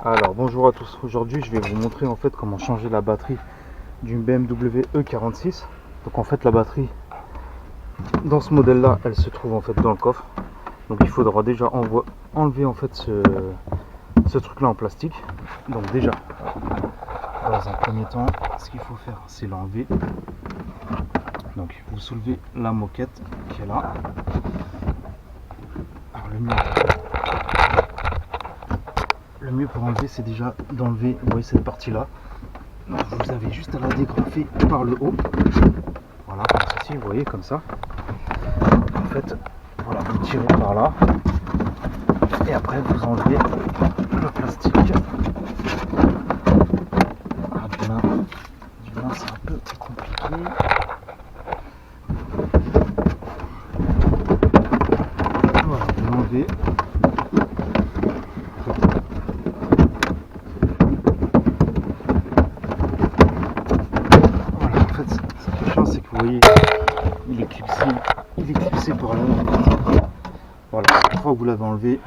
Alors bonjour à tous, aujourd'hui je vais vous montrer en fait comment changer la batterie d'une BMW E46. Donc en fait la batterie dans ce modèle là elle se trouve en fait dans le coffre. Donc il faudra déjà enlever en fait ce truc là en plastique. Donc déjà dans un premier temps ce qu'il faut faire c'est l'enlever. Donc vous soulevez la moquette qui est là. Alors le mieux pour enlever c'est déjà d'enlever, vous voyez cette partie là. Donc vous avez juste à la dégrafer par le haut. Voilà, comme ceci, vous voyez, comme ça. En fait, voilà, vous tirez par là. Et après vous enlevez le plastique. Ah, du main c'est un peu compliqué. Voilà, vous l'enlevez. Voilà, en fait, ce qui est chiant, c'est que vous voyez, il est clipsé par là. Voilà, une fois que vous l'avez enlevé,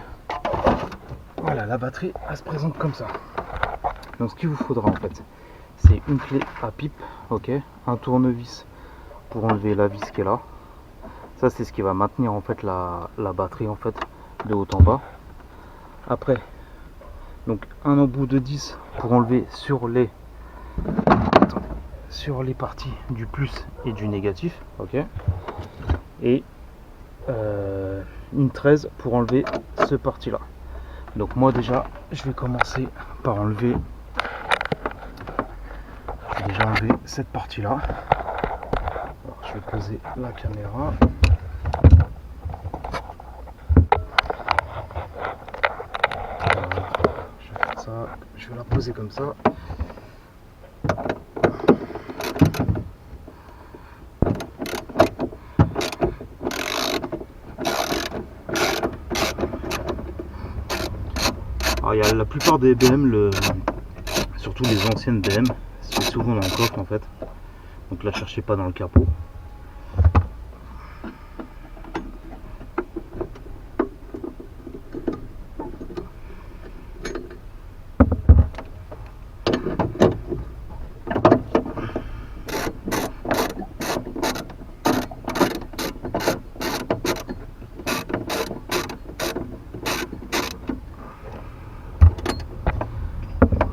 voilà, la batterie, elle se présente comme ça. Donc ce qu'il vous faudra en fait, c'est une clé à pipe, ok, un tournevis pour enlever la vis qui est là. Ça c'est ce qui va maintenir en fait la batterie en fait de haut en bas. Après, donc un embout de 10 pour enlever sur les parties du plus et du négatif, ok, et une 13 pour enlever ce parti là. Donc moi déjà je vais commencer par enlever, cette partie là. Alors, je vais poser la caméra. Je vais faire ça, je vais la poser comme ça. Alors, il y a la plupart des BM, surtout les anciennes BM, c'est souvent dans le coffre en fait. Donc là, cherchez pas dans le capot.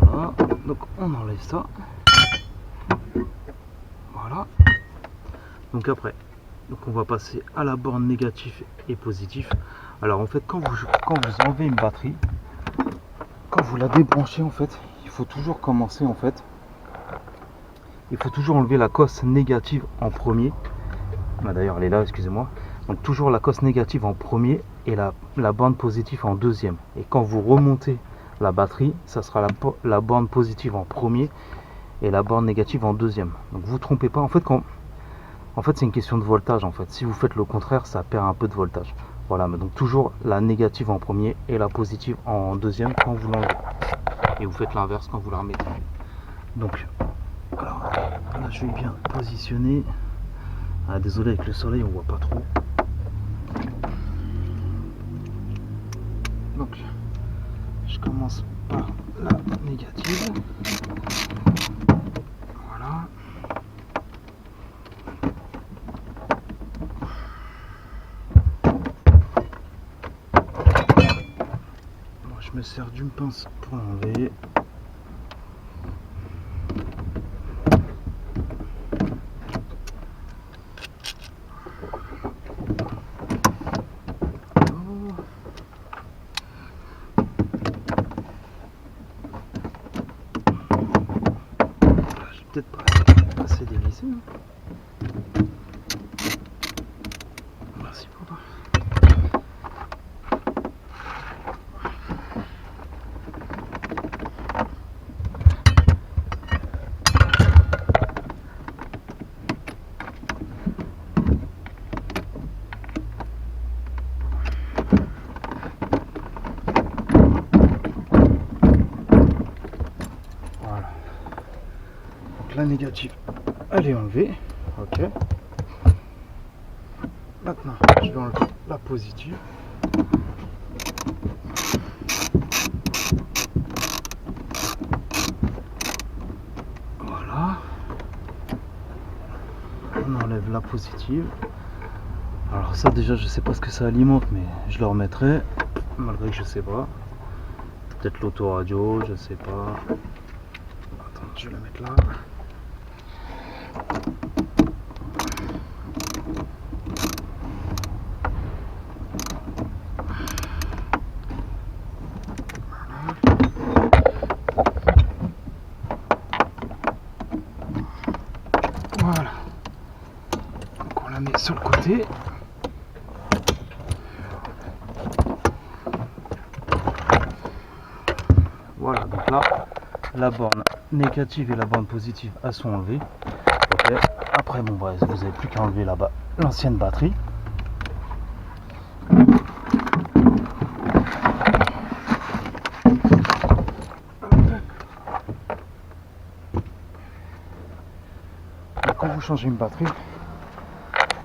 Voilà, donc on enlève ça. Voilà. Donc après, on va passer à la borne négatif et positif. Alors en fait, quand vous enlevez une batterie, quand vous la débranchez en fait, il faut toujours commencer en fait. Il faut toujours enlever la cosse négative en premier. Bah, d'ailleurs elle est là, excusez-moi. Donc toujours la cosse négative en premier et la borne positive en deuxième. Et quand vous remontez la batterie, ça sera la borne positive en premier et la borne négative en deuxième. Donc vous trompez pas. En fait c'est une question de voltage en fait. Si vous faites le contraire, ça perd un peu de voltage. Voilà, mais donc toujours la négative en premier et la positive en deuxième quand vous l'enlevez. Et vous faites l'inverse quand vous la remettez. Donc, alors là je vais bien positionner. Ah, désolé, avec le soleil on voit pas trop. Donc je commence par la négative. Voilà. Moi je me sers d'une pince pour l'enlever. Peut-être pas assez dévissé. Merci papa. Voilà. Donc la négative, elle est enlevée. Ok. Maintenant, je vais enlever la positive. la positive. Alors ça déjà je sais pas ce que ça alimente, mais je le remettrai, malgré que je sais pas. Peut-être l'autoradio, je sais pas. Attends, je vais la mettre là. Voilà. Donc on la met sur le côté. Voilà, donc là, la borne négative et la borne positive elles sont enlevées. Okay. Après, bon, bah, vous n'avez plus qu'à enlever là-bas l'ancienne batterie. Et quand vous changez une batterie,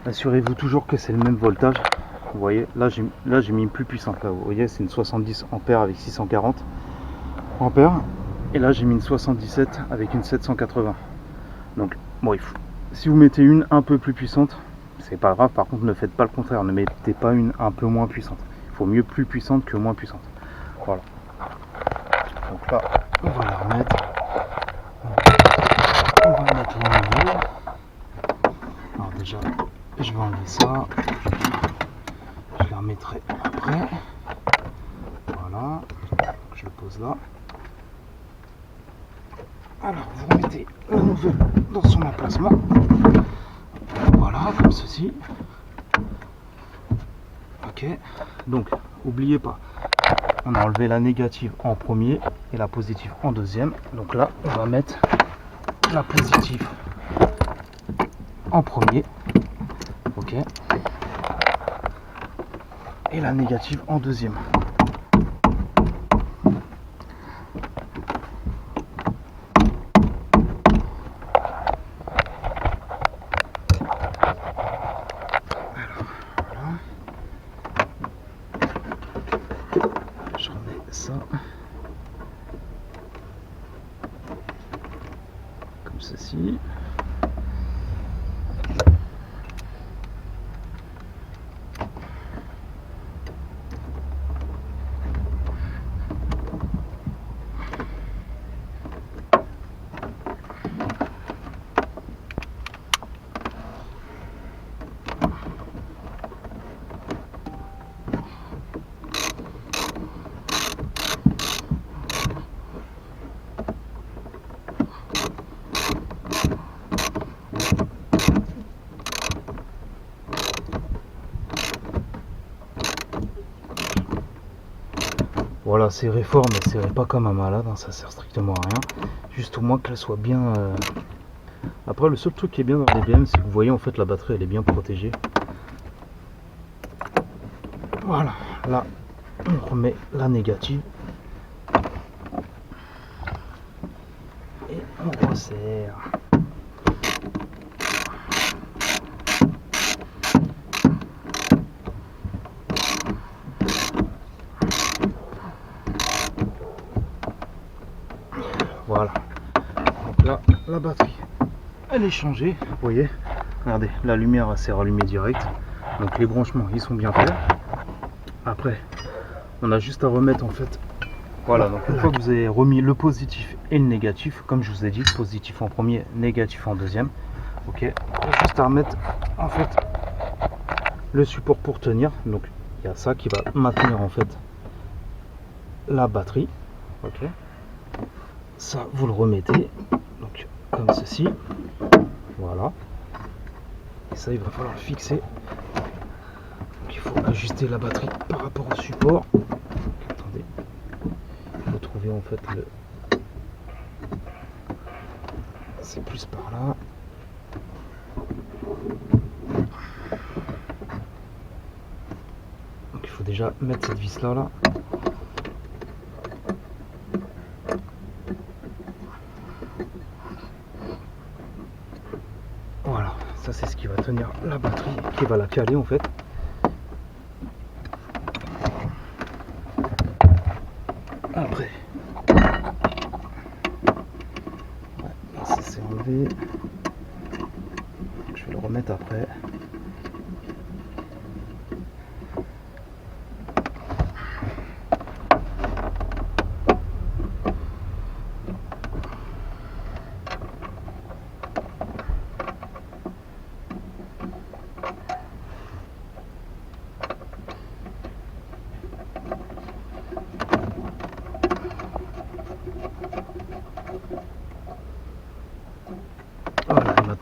assurez-vous toujours que c'est le même voltage. Vous voyez, là j'ai mis une plus puissante. Là, vous voyez, c'est une 70 ampères avec 640 ampères. Et là j'ai mis une 77 avec une 780. Donc bon, si vous mettez une un peu plus puissante, c'est pas grave. Par contre, ne faites pas le contraire, ne mettez pas une un peu moins puissante. Il faut mieux plus puissante que moins puissante. Voilà. Donc là, on va la remettre. On va mettre la nouvelle. Alors déjà, je vais enlever ça. Je la remettrai après. Voilà. Je le pose là. Alors, vous remettez la nouvelle dans son emplacement. Voilà, comme ceci. Ok. Donc, n'oubliez pas, on a enlevé la négative en premier et la positive en deuxième. Donc là, on va mettre la positive en premier. Ok. Et la négative en deuxième. Je remets ça comme ceci. Voilà, serré fort, mais serré pas comme un malade, hein, ça sert strictement à rien. Juste au moins qu'elle soit bien. Après, le seul truc qui est bien dans les BM, c'est que vous voyez en fait la batterie elle est bien protégée. Voilà, là on remet la négative et on resserre. Voilà, donc là la batterie elle est changée, vous voyez, regardez, la lumière s'est rallumée direct, donc les branchements ils sont bien faits. Après on a juste à remettre en fait, voilà, donc une fois que vous avez remis le positif et le négatif, comme je vous ai dit, positif en premier, négatif en deuxième, ok, il y a juste à remettre en fait le support pour tenir. Donc il y a ça qui va maintenir en fait la batterie, ok. Ça vous le remettez donc comme ceci, voilà, et ça il va falloir le fixer. Donc il faut ajuster la batterie par rapport au support. Attendez, il faut trouver en fait le, c'est plus par là. Donc il faut déjà mettre cette vis là. Voilà, ça c'est ce qui va tenir la batterie, qui va la caler en fait. Après, ouais, ça c'est enlevé. Je vais le remettre après.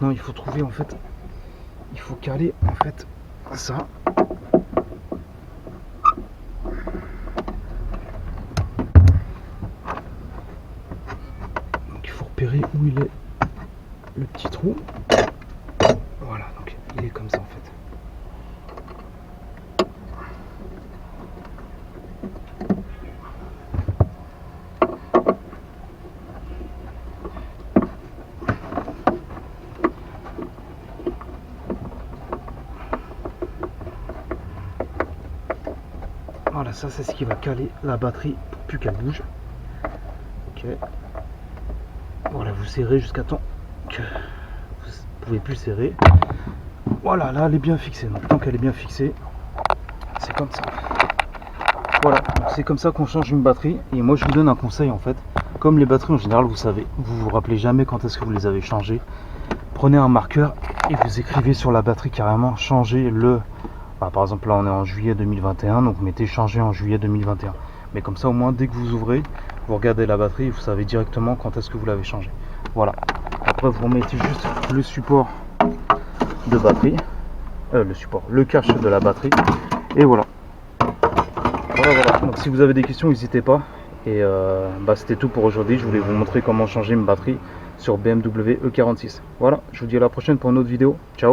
maintenant il faut trouver en fait, il faut caler en fait ça. Donc il faut repérer où il est le petit trou. Voilà, donc il est comme ça en fait. Voilà, ça c'est ce qui va caler la batterie pour plus qu'elle bouge. Ok. Voilà, vous serrez jusqu'à temps que vous pouvez plus serrer. Voilà, là elle est bien fixée. Donc tant qu'elle est bien fixée, c'est comme ça. Voilà, c'est comme ça qu'on change une batterie. Et moi je vous donne un conseil en fait. Comme les batteries en général, vous savez, vous vous rappelez jamais quand est-ce que vous les avez changées. Prenez un marqueur et vous écrivez sur la batterie carrément changer le. Par exemple là on est en juillet 2021, donc mettez changer en juillet 2021. Mais comme ça au moins dès que vous ouvrez, vous regardez la batterie et vous savez directement quand est-ce que vous l'avez changé. Voilà. Après vous remettez juste le support de batterie, le cache de la batterie. Et voilà. Voilà. Donc si vous avez des questions, n'hésitez pas. Et c'était tout pour aujourd'hui. Je voulais vous montrer comment changer une batterie sur BMW E46. Voilà, je vous dis à la prochaine pour une autre vidéo. Ciao.